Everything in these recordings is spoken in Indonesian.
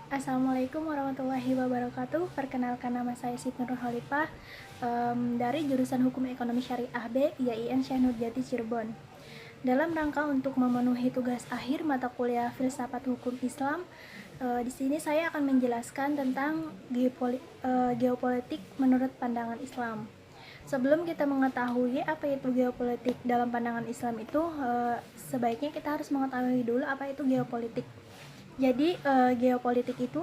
Assalamualaikum warahmatullahi wabarakatuh. Perkenalkan, nama saya Siti Nurul Khalifah, dari jurusan Hukum Ekonomi Syariah B, IAIN Syekh Nurjati Cirebon. Dalam rangka untuk memenuhi tugas akhir mata kuliah Filsafat Hukum Islam, di sini saya akan menjelaskan tentang geopolitik menurut pandangan Islam. Sebelum kita mengetahui apa itu geopolitik dalam pandangan Islam itu, sebaiknya kita harus mengetahui dulu apa itu geopolitik. Jadi geopolitik itu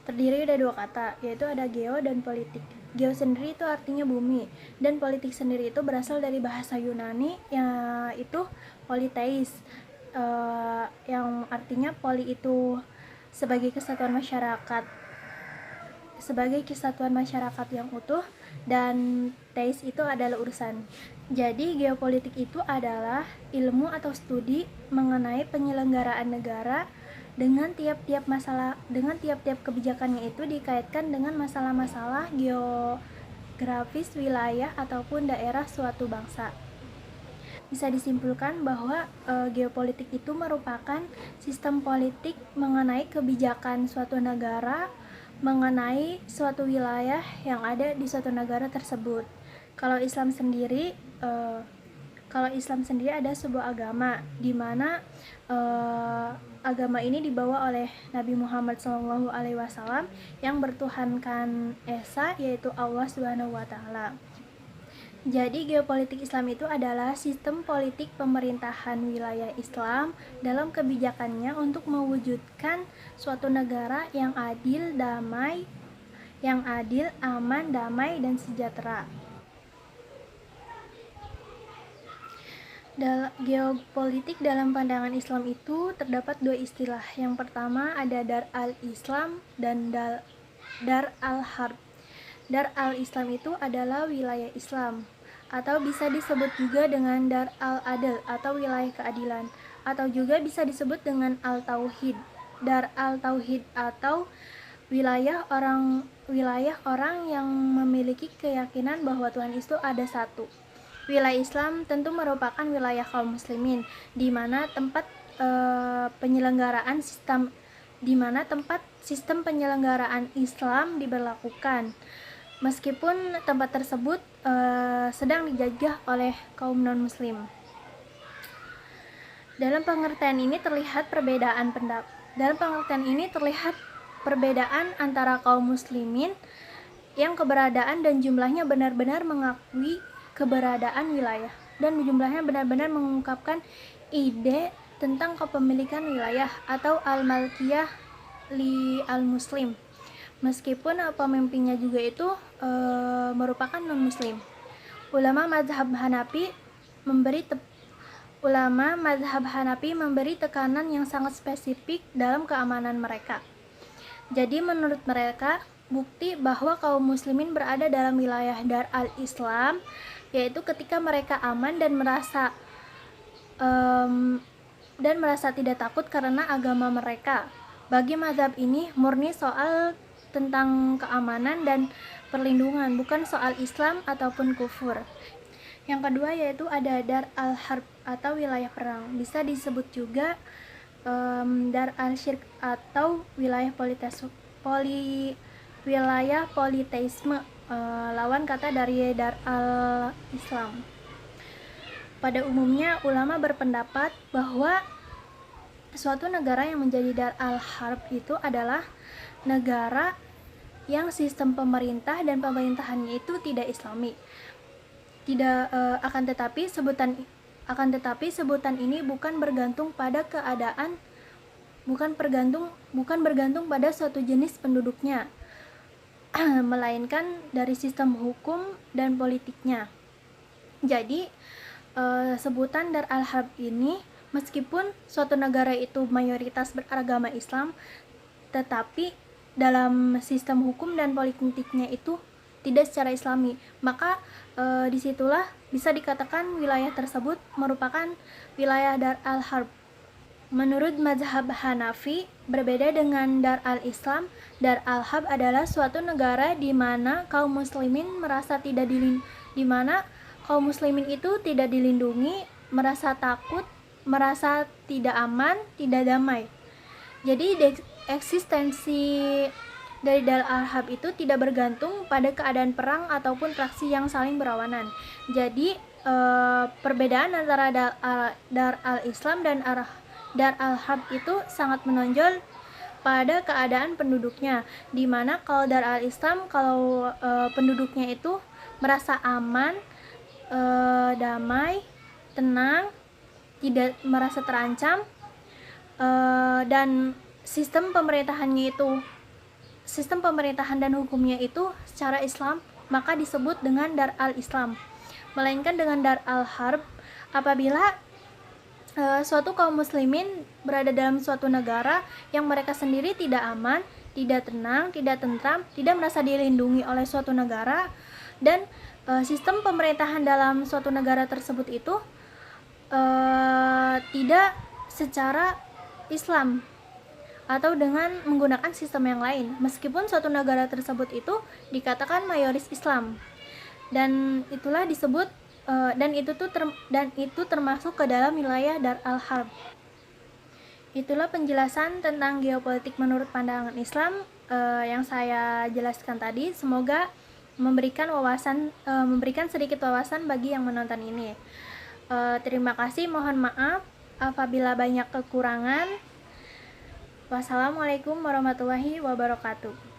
terdiri dari dua kata, yaitu ada geo dan politik. Geo sendiri itu artinya bumi, dan politik sendiri itu berasal dari bahasa Yunani, yaitu politeis, yang artinya poli itu sebagai kesatuan masyarakat yang utuh, dan teis itu adalah urusan. Jadi geopolitik itu adalah ilmu atau studi mengenai penyelenggaraan negara dengan tiap-tiap kebijakannya itu dikaitkan dengan masalah-masalah geografis wilayah ataupun daerah suatu bangsa. Bisa disimpulkan bahwa geopolitik itu merupakan sistem politik mengenai kebijakan suatu negara, mengenai suatu wilayah yang ada di suatu negara tersebut. Kalau Islam sendiri ada sebuah agama di mana agama ini dibawa oleh Nabi Muhammad SAW yang bertuhankan Esa, yaitu Allah Subhanahu wa Ta'ala. Jadi geopolitik Islam itu adalah sistem politik pemerintahan wilayah Islam dalam kebijakannya untuk mewujudkan suatu negara yang adil, aman, damai, dan sejahtera. Geopolitik dalam pandangan Islam itu terdapat dua istilah. Yang pertama ada Dar al-Islam dan Dar al-Harb. Dar al-Islam itu adalah wilayah Islam, atau bisa disebut juga dengan Dar al-Adl atau wilayah keadilan, atau juga bisa disebut dengan al-Tauhid. Dar al-Tauhid atau wilayah orang yang memiliki keyakinan bahwa Tuhan itu ada satu. Wilayah Islam tentu merupakan wilayah kaum muslimin, di mana tempat sistem penyelenggaraan Islam diberlakukan. Meskipun tempat tersebut sedang dijajah oleh kaum non-muslim. Dalam pengertian ini terlihat perbedaan antara kaum muslimin yang keberadaan dan jumlahnya benar-benar mengakui keberadaan wilayah, dan jumlahnya benar-benar mengungkapkan ide tentang kepemilikan wilayah atau al-malkiyah li al-muslim. Meskipun pemimpinnya juga itu merupakan non-muslim. Ulama mazhab Hanafi memberi tekanan yang sangat spesifik dalam keamanan mereka. Jadi menurut mereka, bukti bahwa kaum muslimin berada dalam wilayah Dar al-Islam yaitu ketika mereka aman dan merasa tidak takut karena agama mereka. Bagi mazhab ini murni soal tentang keamanan dan perlindungan, bukan soal Islam ataupun kufur. Yang kedua yaitu ada Dar al-Harb atau wilayah perang. Bisa disebut juga Dar al-Syirk atau wilayah politeisme, lawan kata dari Dar al-Islam. Pada umumnya ulama berpendapat bahwa suatu negara yang menjadi Dar al-Harb itu adalah negara yang sistem pemerintah dan pemerintahannya itu tidak Islami. Akan tetapi sebutan ini bukan bergantung pada suatu jenis penduduknya, melainkan dari sistem hukum dan politiknya. Jadi sebutan Dar al-Harb ini, meskipun suatu negara itu mayoritas beragama Islam, tetapi dalam sistem hukum dan politiknya itu tidak secara Islami, maka disitulah bisa dikatakan wilayah tersebut merupakan wilayah Dar al-Harb. Menurut mazhab Hanafi, berbeda dengan Dar al-Islam, Dar al-Harb adalah suatu negara di mana kaum muslimin itu tidak dilindungi, merasa takut merasa tidak aman, tidak damai. Jadi eksistensi dari Dar al-Harb itu tidak bergantung pada keadaan perang ataupun fraksi yang saling berlawanan. Jadi perbedaan antara Dar al-Islam dan Dar al-Harb itu sangat menonjol pada keadaan penduduknya, dimana kalau Dar al-Islam kalau penduduknya itu merasa aman, damai, tenang, tidak merasa terancam, dan sistem pemerintahan dan hukumnya itu secara Islam, maka disebut dengan Dar al-Islam. Melainkan dengan Dar al-Harb apabila suatu kaum muslimin berada dalam suatu negara yang mereka sendiri tidak aman, tidak tenang, tidak tentram, tidak merasa dilindungi oleh suatu negara, dan sistem pemerintahan dalam suatu negara tersebut itu tidak secara Islam atau dengan menggunakan sistem yang lain, meskipun suatu negara tersebut itu dikatakan mayoritas Islam, dan itulah disebut dan itu termasuk ke dalam wilayah Dar al-Harb. Itulah penjelasan tentang geopolitik menurut pandangan Islam yang saya jelaskan tadi. Semoga memberikan sedikit wawasan bagi yang menonton ini. Terima kasih, mohon maaf apabila banyak kekurangan. Wassalamualaikum warahmatullahi wabarakatuh.